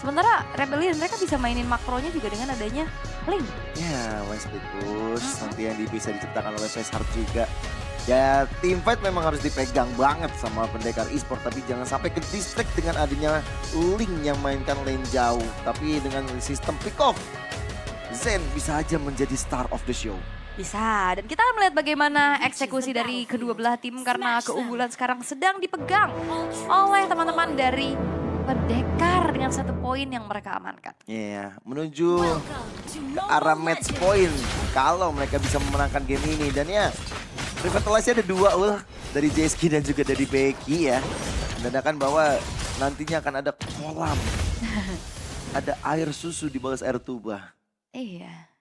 Sementara Rebellion mereka bisa mainin makronya juga dengan adanya Link. Ya, One Split Push, nanti yang bisa diciptakan oleh Faishart juga. Ya, teamfight memang harus dipegang banget sama pendekar e-sport, tapi jangan sampai ke distract dengan adanya Link yang mainkan lane jauh. Tapi dengan sistem pick off, Zen bisa aja menjadi star of the show. Bisa, dan kita akan melihat bagaimana eksekusi dari kedua belah tim karena keunggulan sekarang sedang dipegang oleh teman-teman dari pendekar dengan 1 poin yang mereka amankan. Iya, menuju ke arah match point kalau mereka bisa memenangkan game ini. Dan ya, revitalize ada 2 ul dari JSK dan juga dari Becky ya. Menandakan bahwa nantinya akan ada kolam. Ada air susu di balas air tuba. Iya.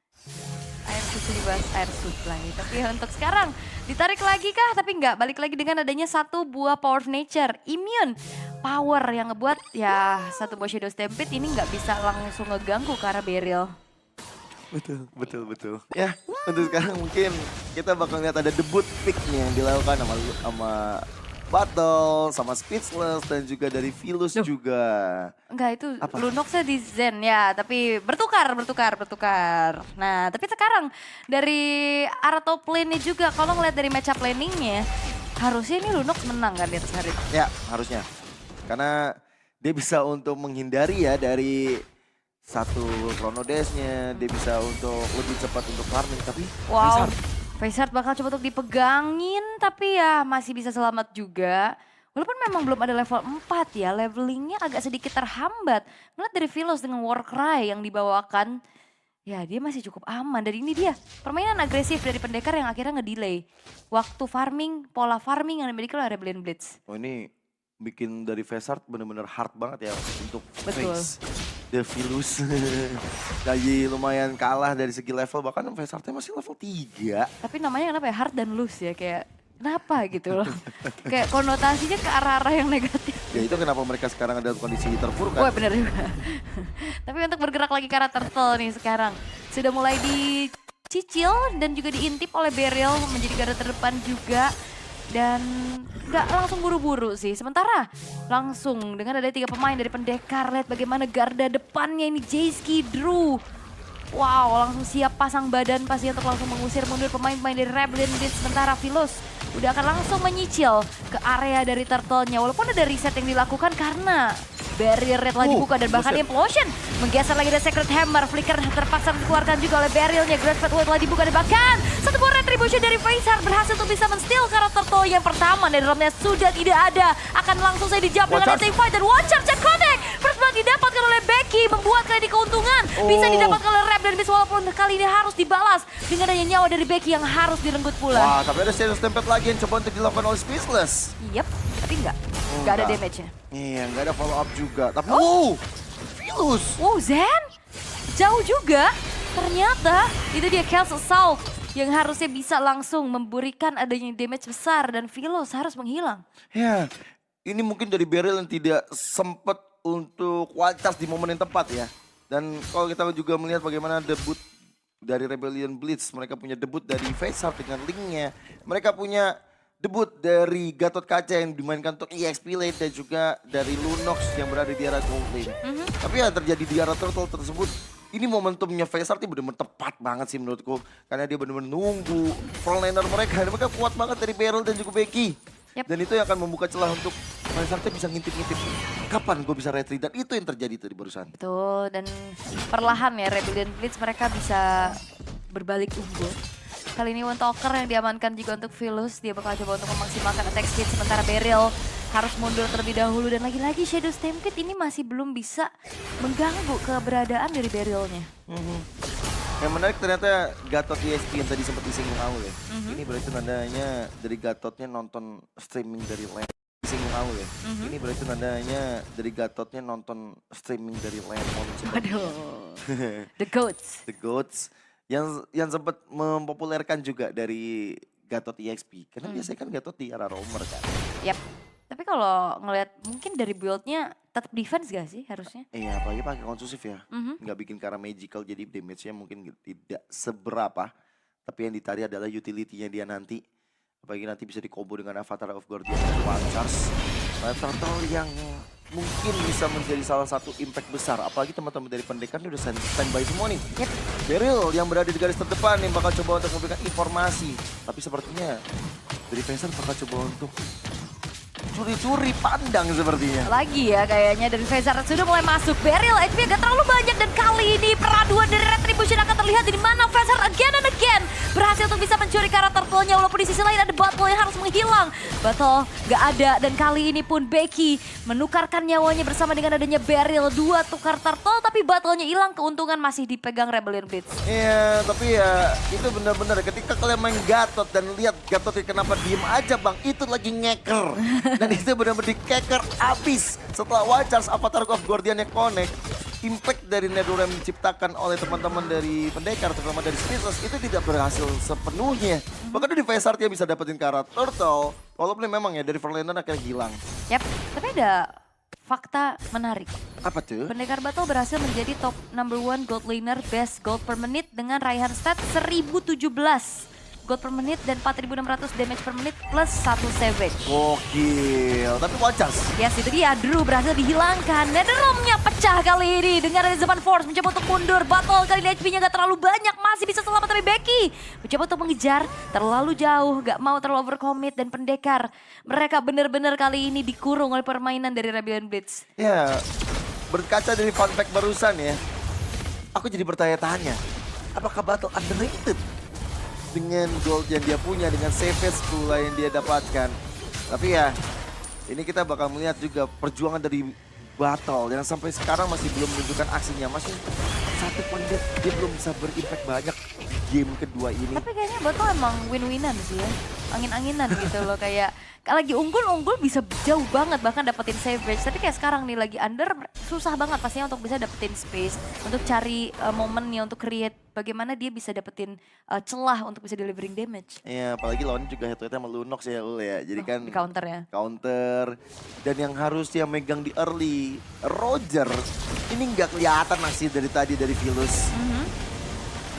Air susu dibahas air supply. Tapi untuk sekarang ditarik lagi kah? Tapi enggak, balik lagi dengan adanya 1 buah power of nature. Immune power yang ngebuat ya 1 buah Shadow Stampede ini nggak bisa langsung ngeganggu ke arah Beryl. Betul. Ya, untuk sekarang mungkin kita bakal lihat ada debut pick nih yang dilakukan sama Battle, sama Speechless, dan juga dari Philus juga. Enggak, itu Apa? Lunoxnya di Zen ya, tapi bertukar. Nah, tapi sekarang dari arah top lane-nya juga, kalau ngeliat dari matchup planning-nya, harusnya ini Lunox menang kan di atas Harit. Ya, harusnya. Karena dia bisa untuk menghindari ya dari 1 chrono dash-nya, dia bisa untuk lebih cepat untuk farming, tapi Wow, Faishart, Faishart bakal coba untuk dipegangin, tapi ya masih bisa selamat juga. Walaupun memang belum ada level 4 ya, levelingnya agak sedikit terhambat. Ngeliat dari Philos dengan Warcry yang dibawakan, ya dia masih cukup aman. Dan ini dia permainan agresif dari pendekar yang akhirnya ngedelay waktu farming, pola farming yang dimiliki oleh Rebellion Blitz. oh ini bikin dari Faishart bener-bener hard banget ya untuk Betul. face the Philus. Lagi lumayan kalah dari segi level, bahkan Faishartnya masih level 3. Tapi namanya kenapa ya, hard dan loose ya, kayak kenapa gitu loh. Kayak konotasinya ke arah-arah yang negatif. Ya itu kenapa mereka sekarang ada kondisi terpuruk Wah kan. bener juga. Tapi untuk bergerak lagi ke arah turtle nih sekarang. Sudah mulai dicicil dan juga diintip oleh Beryl menjadi garda terdepan juga. Dan gak langsung buru-buru sih. Sementara langsung dengan ada 3 pemain dari pendekar. Lihat bagaimana garda depannya ini Jayski, Drew. Wow, langsung siap pasang badan pasti untuk langsung mengusir mundur pemain-pemain dari Rebellion Blitz. Sementara Philos udah akan langsung menyicil ke area dari turtle-nya. Walaupun ada reset yang dilakukan karena barrier telah dibuka dan bahkan buset. implosion menggeser lagi dari Sacred Hammer. Flicker terpaksa dikeluarkan juga oleh barrielnya. Great Fat Wall telah dibuka dan bahkan 1 buah retribution dari Faishart berhasil untuk bisa men-steal karakter turtle yang pertama. Dan drumnya sudah tidak ada. Akan langsung saya dijawab dengan Watch out. fight dan watch out check connect. First blood didapatkan oleh Becky membuat kali ini keuntungan. Bisa didapatkan oleh Rap dan Miss walaupun kali ini harus dibalas dengan adanya nyawa dari Becky yang harus direnggut pula. Wah, tapi ada Shadow Stampede lagi yang coba untuk dilakukan oleh Speechless. Yep, tapi enggak ada enggak. damage-nya. Iya, nggak ada follow up juga. Tapi Philus. Wow, Zen jauh juga. Ternyata itu dia Chaos Assault yang harusnya bisa langsung memberikan adanya damage besar dan Philos harus menghilang. Ya, ini mungkin dari Beryl yang tidak sempat untuk wild charge di momen yang tepat ya. Dan kalau kita juga melihat bagaimana debut dari Rebellion Blitz, mereka punya debut dari Faishart dengan Link-nya. Mereka punya debut dari Gatot Kaca yang dimainkan untuk EXP lane dan juga dari Lunox yang berada di arah gold lane. Tapi yang terjadi di arah turtle tersebut, ini momentumnya Faishart ini benar-benar tepat banget sih menurutku. Karena dia benar-benar nunggu frontlaner mereka. Mereka kuat banget dari Beryl dan juga Becky. Yep. Dan itu yang akan membuka celah untuk Faishart bisa ngintip-ngintip. Kapan gue bisa retreat? Dan itu yang terjadi tadi barusan. Betul, dan perlahan ya Rebellion Blitz mereka bisa berbalik unggul. Kali ini Wontalker yang diamankan juga untuk Philos. Dia bakal coba untuk memaksimalkan attack speed. Sementara Beryl harus mundur terlebih dahulu. Dan lagi-lagi Shadow Stampede ini masih belum bisa mengganggu keberadaan dari Berylnya. Yang menarik ternyata Gatot ESP yang tadi sempat disinggung awal ya. Ini berarti tandanya dari Gatotnya nonton streaming dari LAN. Disinggung awal ya. Ini berarti tandanya dari Gatotnya nonton streaming dari LAN. Waduh, The Goats. The Goats. Yang sempat mempopulerkan juga dari Gatot EXP. Karena biasanya kan Gatot di arah roamer kan. Yap. Tapi kalau ngelihat mungkin dari build-nya tetap defense gak sih harusnya? Iya, apalagi pakai konsusif ya. Nggak bikin cara magical, jadi damage-nya mungkin tidak seberapa. Tapi yang ditarik adalah utility-nya dia nanti. Apalagi nanti bisa di-combo dengan Avatar of Guardian dan One Charge. Turtle yang mungkin bisa menjadi salah satu impact besar. Apalagi teman-teman dari Pendekar ini udah standby semua nih. Yep. Beryl yang berada di garis terdepan yang bakal coba untuk memberikan informasi. Tapi sepertinya dari Phaser bakal coba untuk curi-curi pandang sepertinya. Lagi ya kayaknya dari Phaser sudah mulai masuk. Beryl HP agak terlalu banyak dan kali ini peraduan dari Retribution akan terlihat di mana Phaser again and again berhasil untuk bisa mencuri karakter turtle-nya walaupun di sisi lain ada Battle yang harus menghilang. Battle gak ada dan kali ini pun Becky menukarkan nyawanya bersama dengan adanya Beryl. 2 tukar turtle tapi Battle-nya hilang, keuntungan masih dipegang Rebellion Blitz. Iya, tapi ya itu benar-benar ketika kalian main Gatot dan lihat Gatot kenapa diem aja bang, itu lagi ngeker. Dan itu benar-benar dikeker abis. Setelah Wild Charge Avatar of Guardian-nya connect, impact dari Netherrealm yang diciptakan oleh teman-teman dari Pendekar, terutama dari Speechless, itu tidak berhasil sepenuhnya. Bahkan di Phaser dia bisa dapetin karakter Turtle, walaupun memang ya dari Verlander akhirnya hilang. Yap, tapi ada fakta menarik. Apa tuh? Pendekar Battle berhasil menjadi top number 1 gold laner best gold per menit dengan raihan stat 1017 gold per menit dan 4600 damage per menit plus 1 savage. Gokil, tapi Wild Charge. Yes, itu dia. Drew berhasil dihilangkan. Netherrealm-nya pecah kali ini dengan Zeban Force mencoba untuk mundur. Battle kali ini HP-nya gak terlalu banyak, masih bisa selamat dari Becky. Mencoba untuk mengejar terlalu jauh, gak mau terlalu overcommit dan Pendekar. Mereka benar-benar kali ini dikurung oleh permainan dari Rebellion Blitz. Ya, berkaca dari fun fact barusan ya, aku jadi bertanya-tanya, apakah Battle underrated? Dengan gold yang dia punya, dengan savage pula yang dia dapatkan. Tapi ya, ini kita bakal melihat juga perjuangan dari Battle yang sampai sekarang masih belum menunjukkan aksinya. Masih 1 poin dia belum bisa berimpact banyak di game kedua ini. Tapi kayaknya Battle emang win-winan sih ya. Angin-anginan gitu loh, kayak kalau lagi unggul bisa jauh banget bahkan dapetin savage. Tapi kayak sekarang nih lagi under, susah banget pastinya untuk bisa dapetin space, untuk cari momennya, untuk create bagaimana dia bisa dapetin celah untuk bisa delivering damage. Iya, apalagi lawan juga head-to-head sama Lunox ya Ul ya. Jadi kan Di counter ya. counter. Dan yang harusnya megang di early, Roger, ini nggak kelihatan masih dari tadi dari Vilus.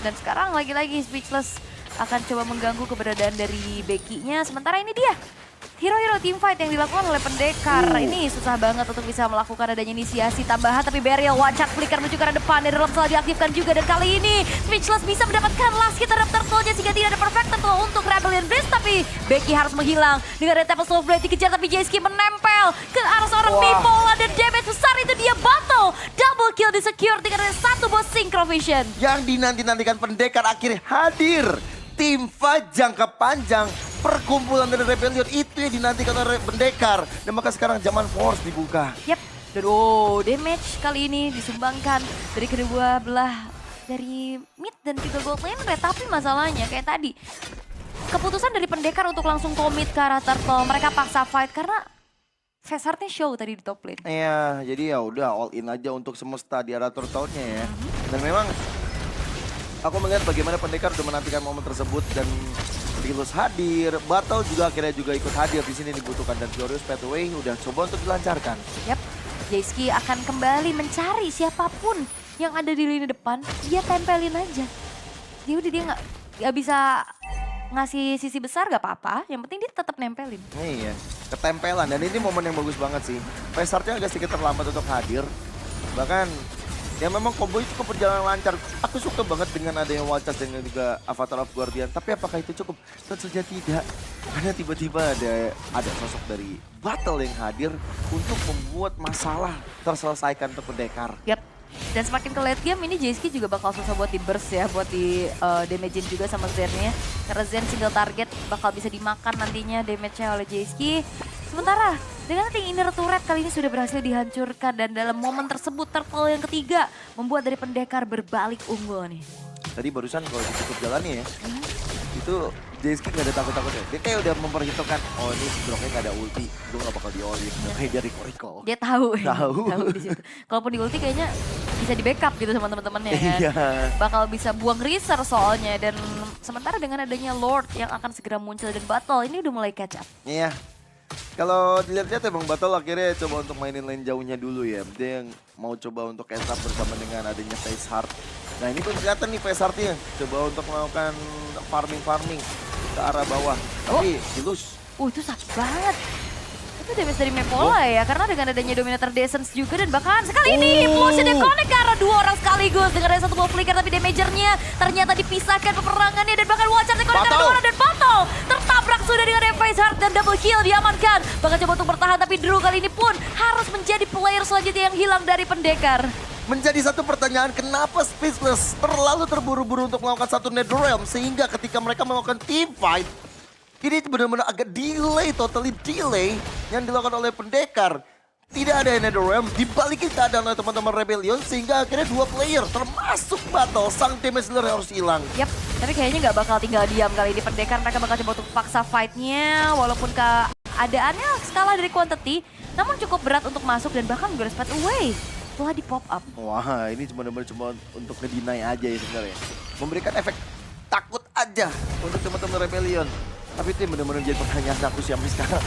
Dan sekarang lagi-lagi Speechless akan coba mengganggu keberadaan dari Becky-nya. Sementara ini dia hero-hero teamfight yang dilakukan oleh Pendekar. Ini susah banget untuk bisa melakukan adanya inisiasi tambahan. Tapi Beryl, wajak flicker menuju ke arah depan. Netherrealm telah diaktifkan juga. Dan kali ini Speechless bisa mendapatkan last hit terhadap turtle-nya sehingga tidak ada perfect turtle untuk Rebellion Blitz. Tapi Becky harus menghilang. Dengan ada Temple Soul Blade dikejar tapi Jayski menempel ke arah seorang Bipolar. Dan damage besar itu dia Battle. Double kill di secure dengan ada 1 bos Synchro Vision. Yang dinanti-nantikan Pendekar akhirnya hadir. Tim fight jangka panjang, perkumpulan dari Rebellion itu yang dinantikan oleh Pendekar. Dan maka sekarang zaman Force dibuka. Yap, dan damage kali ini disumbangkan dari kedua belah dari mid dan juga gold lane. Tapi masalahnya kayak tadi, keputusan dari Pendekar untuk langsung commit ke arah turtle. Mereka paksa fight karena Phaser-nya show tadi di top lane. Iya, jadi ya udah all in aja untuk semesta di arah turtle-nya ya. Dan memang aku melihat bagaimana Pendekar udah menantikan momen tersebut dan Vilus hadir, Battle juga akhirnya juga ikut hadir di sini dibutuhkan dan Glorious Pathway udah coba untuk dilancarkan. Yap, Jayski akan kembali mencari siapapun yang ada di lini depan, dia tempelin aja. Dia udah dia nggak bisa ngasih sisi besar gak apa-apa, yang penting dia tetap nempelin. Iya, ketempelan dan ini momen yang bagus banget sih. Phaser-nya agak sedikit terlambat untuk hadir, bahkan ya memang combo itu cukup berjalan lancar. Aku suka banget dengan adanya Wild Charge dan juga Avatar of Guardian. Tapi apakah itu cukup? Tentu saja tidak. Karena tiba-tiba ada sosok dari Battle yang hadir untuk membuat masalah terselesaikan untuk Pendekar. Yap. Dan semakin ke late game ini Jayski juga bakal susah buat di burst ya, buat di damage-in juga sama Zen-nya. Karena Zen single target bakal bisa dimakan nantinya damage-nya oleh Jayski. Sementara dengan nanti inner turret kali ini sudah berhasil dihancurkan dan dalam momen tersebut turtle yang ketiga membuat dari Pendekar berbalik unggul nih. Tadi barusan kalau cukup jalannya ya, itu Jayski gak ada takut-takutnya. Dia kayak udah memperhitungkan, oh ini Brocknya gak ada ulti, gue gak bakal di-all-in. Kayak dia recall. Dia tahu. Tahu. Di situ. Kalaupun di ulti kayaknya bisa di backup gitu sama teman-temannya kan. Iya. Bakal bisa buang research soalnya dan sementara dengan adanya Lord yang akan segera muncul dan Battle ini udah mulai catch up. Iya. Kalau dilihat-lihat emang Battle akhirnya coba untuk mainin lane jauhnya dulu ya. Dia yang mau coba untuk catch up bersama dengan adanya Face Heart. Nah ini pun kelihatan nih Face Heart-nya coba untuk melakukan farming ke arah bawah. Tapi Vilus. Itu sakit banget. Itu damage dari Mepola ya, karena dengan adanya Dominator Descent juga dan bahkan sekali ini Implosion connect ke arah 2 orang sekaligus dengan ada 1 wall flicker tapi damagernya ternyata dipisahkan peperangannya dan bahkan Watcher connect ke arah 2 orang dan Batal tertabrak sudah dengan Phase Heart dan double kill diamankan. Bahkan coba untuk bertahan tapi Drew kali ini pun harus menjadi player selanjutnya yang hilang dari pendekar. Menjadi satu pertanyaan, kenapa Speechless terlalu terburu-buru untuk melakukan satu Netherrealm sehingga ketika mereka melakukan team fight, ini benar-benar agak delay, totally delay yang dilakukan oleh pendekar. Tidak ada Netherrealm, dibalikin keadaan oleh teman-teman Rebellion sehingga akhirnya 2 player termasuk Battle, sang damage dealer harus hilang. Yap, tapi kayaknya nggak bakal tinggal diam kali ini pendekar. Mereka bakal coba untuk paksa fight-nya walaupun keadaannya skala dari quantity, namun cukup berat untuk masuk dan bahkan Girls Path Away setelah di pop up. Wah, ini benar-benar cuma untuk ngedinai aja ya sebenarnya. Memberikan efek takut aja untuk teman-teman Rebellion. Tapi itu yang benar-benar jadi pertanyaan aku sampai sekarang.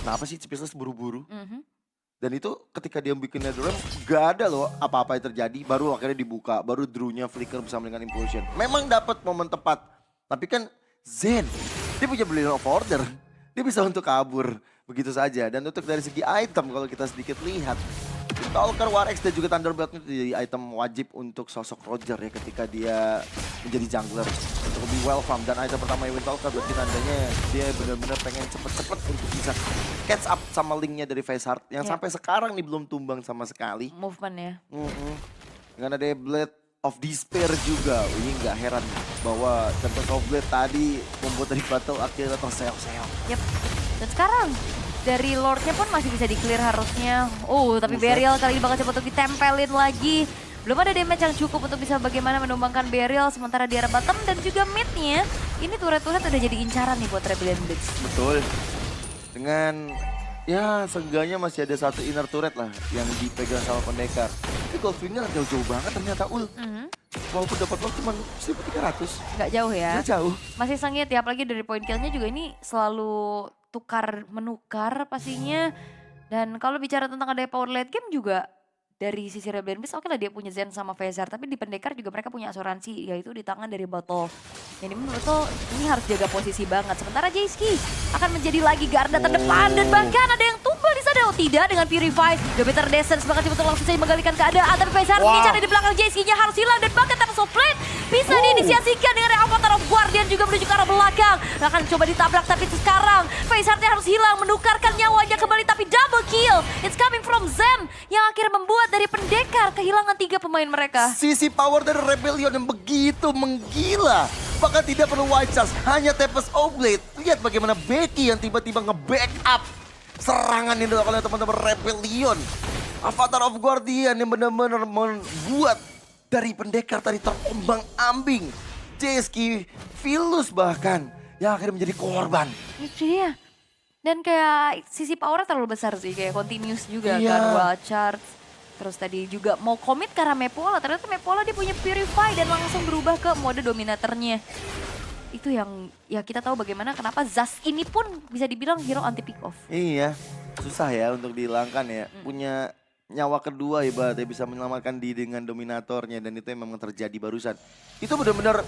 Kenapa sih Speechless buru-buru? Dan itu ketika dia bikin Netherrealm, gak ada loh apa-apa yang terjadi. Baru akhirnya dibuka, baru Drew-nya flicker bersama dengan Implosion. Memang dapat momen tepat. Tapi kan Zen, dia punya Brilliant of Order. Dia bisa untuk kabur begitu saja. Dan untuk dari segi item kalau kita sedikit lihat. Stalker, War X dan juga Thunderbolt itu jadi item wajib untuk sosok Roger ya ketika dia menjadi jungler untuk lebih well farm. Dan item pertama Windtalker berarti tandanya dia benar-benar pengen cepet-cepet untuk bisa catch up sama linknya dari Phase Heart yang sampai sekarang nih belum tumbang sama sekali. Movement ya. Dengan ada Blade of Despair juga, ini nggak heran bahwa Tempest of Blade tadi membuat dari battle akhirnya terseok-seok. Yap, dan sekarang dari Lordnya pun masih bisa di-clear harusnya. Oh, tapi Burial kali ini bakal coba untuk ditempelin lagi. Belum ada damage yang cukup untuk bisa bagaimana menumbangkan Burial. Sementara di arah bottom dan juga mid-nya, ini turret-turret udah jadi incaran nih buat Rebellion Blitz. Betul. Dengan, ya seenggaknya masih ada satu inner turret lah yang dipegang sama pendekar. Tapi Goldfinger jauh-jauh banget ternyata Ul. Walaupun dapat lock cuma 1.300. Nggak jauh ya. Nggak jauh. Masih sengit ya, apalagi dari point kill-nya juga ini selalu tukar-menukar pastinya. Dan kalau bicara tentang ada power late game juga dari sisi Rebellion Blitz, oke lah dia punya Zen sama Vezar, tapi di pendekar juga mereka punya asuransi, yaitu di tangan dari Bottle. Jadi menurut lo ini harus jaga posisi banget. Sementara Jayski akan menjadi lagi garda terdepan dan bahkan ada yang tumbal di sana. Oh tidak, dengan Purify, Dominator Descent bahkan coba langsung saja menggalikan keadaan. Tapi Vezar mengincar di belakang Jayski-nya harus hilang dan bahkan Tempest of Blade bisa diinisiasikan dengan Avatar of Guardian juga menuju ke arah belakang. Akan coba ditabrak tapi sekarang Vezar-nya harus hilang, menukarkan nyawanya kembali tapi double kill. It's coming from Zen yang akhirnya membuat dari pendekar kehilangan 3 pemain mereka. Sisi power dari Rebellion yang begitu menggila. Bahkan tidak perlu White Charge, hanya Tempest of Blade. Lihat bagaimana Becky yang tiba-tiba nge-backup serangan yang dilakukan oleh teman-teman Rebellion. Avatar of Guardian yang benar-benar membuat dari pendekar tadi terombang-ambing. Jayski, Philus bahkan yang akhirnya menjadi korban. Itu dia. Dan kayak sisi powernya terlalu besar sih, kayak continuous juga kan, Wild Charge. Terus tadi juga mau commit ke arah Mepola, ternyata Mepola dia punya Purify dan langsung berubah ke mode dominatornya. Itu yang ya kita tahu bagaimana kenapa Zas ini pun bisa dibilang hero anti pick off. Iya, susah ya untuk dihilangkan ya. Punya nyawa kedua ibaratnya bisa menyelamatkan diri dengan dominatornya dan itu yang memang terjadi barusan. Itu benar-benar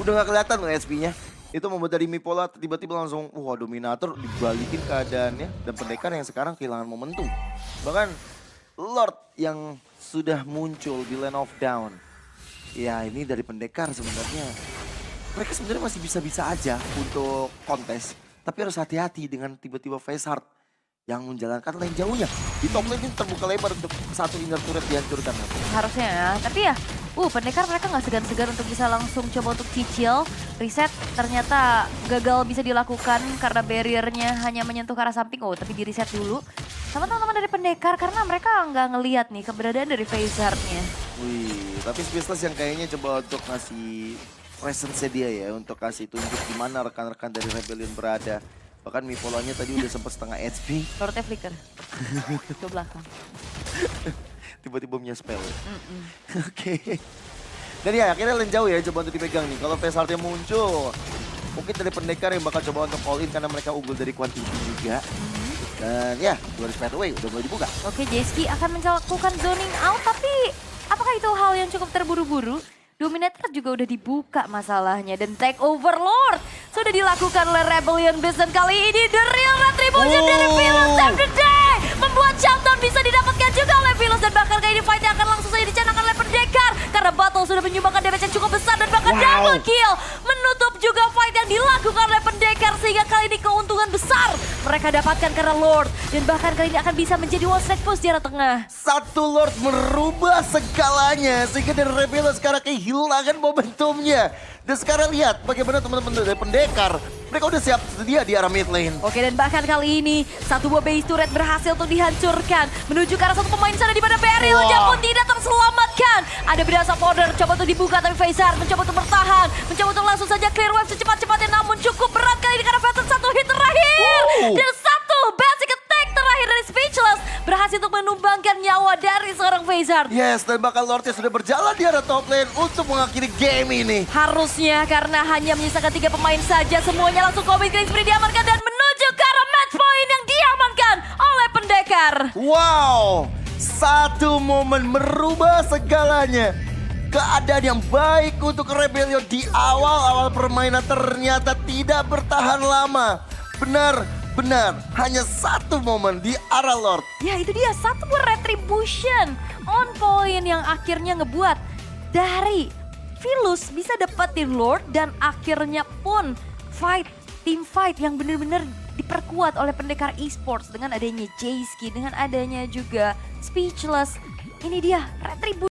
udah gak kelihatan loh SP-nya. Itu membuat dari Mepola tiba-tiba langsung wah dominator dibalikin keadaannya dan pendekar yang sekarang kehilangan momentum. Bahkan Lord yang sudah muncul di Land of Dawn. Ya ini dari pendekar sebenarnya. Mereka sebenarnya masih bisa-bisa aja untuk kontes. Tapi harus hati-hati dengan tiba-tiba Phase Heart yang menjalankan lane jauhnya. Di top lane ini terbuka lebar untuk satu inner turret dihancurkan. Harusnya ya, tapi ya pendekar mereka nggak segan-segan untuk bisa langsung coba untuk cicil. Reset ternyata gagal bisa dilakukan karena barriernya hanya menyentuh ke arah samping. Oh tapi di reset dulu sama teman-teman dari pendekar karena mereka nggak ngelihat nih keberadaan dari Phasar-nya. Wih, tapi Speechless yang kayaknya coba untuk ngasih presence dia ya. Untuk kasih tunjuk di mana rekan-rekan dari Rebellion berada. Bahkan Mipolanya tadi udah sempat setengah HP. Lordnya flicker ke belakang. Tiba-tiba punya spell. Oke. Dan ya akhirnya lane jauh ya coba untuk dipegang nih. Kalau Phase Heart-nya muncul, mungkin dari pendekar yang bakal coba untuk all in karena mereka unggul dari quantity juga. Dan ya, Glorious Pathway udah mulai dibuka. Oke, Jayski akan melakukan zoning out, tapi apakah itu hal yang cukup terburu-buru? Dominator juga udah dibuka masalahnya. Dan take over Lord sudah dilakukan oleh Rebellion Beast. Dan kali ini The Real Retribution dari Philus Save the Day. Membuat shutdown bisa didapatkan juga oleh Philus. Dan bahkan kali ini fight akan langsung saja dicanangkan oleh Pendekar. Karena Battle sudah menyumbangkan damage yang cukup besar. Dan bahkan double kill. Menutup juga fight yang dilakukan oleh Pendekar. Sehingga kali ini keuntungan besar mereka dapatkan karena Lord. Dan bahkan kali ini akan bisa menjadi one strike push di arah tengah. Satu Lord merubah segalanya sehingga dari Rebellion sekarang kehilangan momentumnya. Dan sekarang lihat bagaimana teman-teman dari Pendekar, mereka udah siap sedia di arah mid lane. Oke, dan bahkan kali ini satu buah base turret berhasil untuk dihancurkan. Menuju ke arah satu pemain sana di mana Beryl-nya pun tidak terselamatkan. Ada berasa border coba untuk dibuka tapi Fazer mencoba untuk bertahan. Mencoba untuk langsung saja clear wave secepat-cepatnya namun cukup berat kali ini karena Fazer satu hit terakhir. Dan satu basic attack terakhir dari Speechless berhasil untuk menumbangkan nyawa dari seorang Fazer. Yes, dan bakal Lordnya sudah berjalan di arah top lane untuk mengakhiri game ini. Harusnya karena hanya menyisakan 3 pemain saja semuanya langsung Covid Green Spree diamankan dan menuju ke arah match point yang diamankan oleh Pendekar. Wow, satu momen merubah segalanya. Keadaan yang baik untuk Rebellion di awal-awal permainan ternyata tidak bertahan lama. Benar, hanya satu momen di arah Lord. Ya itu dia satu buah retribution on point yang akhirnya ngebuat dari Philus bisa dapetin Lord dan akhirnya pun team fight yang benar-benar diperkuat oleh Pendekar Esports dengan adanya Jayski, dengan adanya juga Speechless. Ini dia retribution.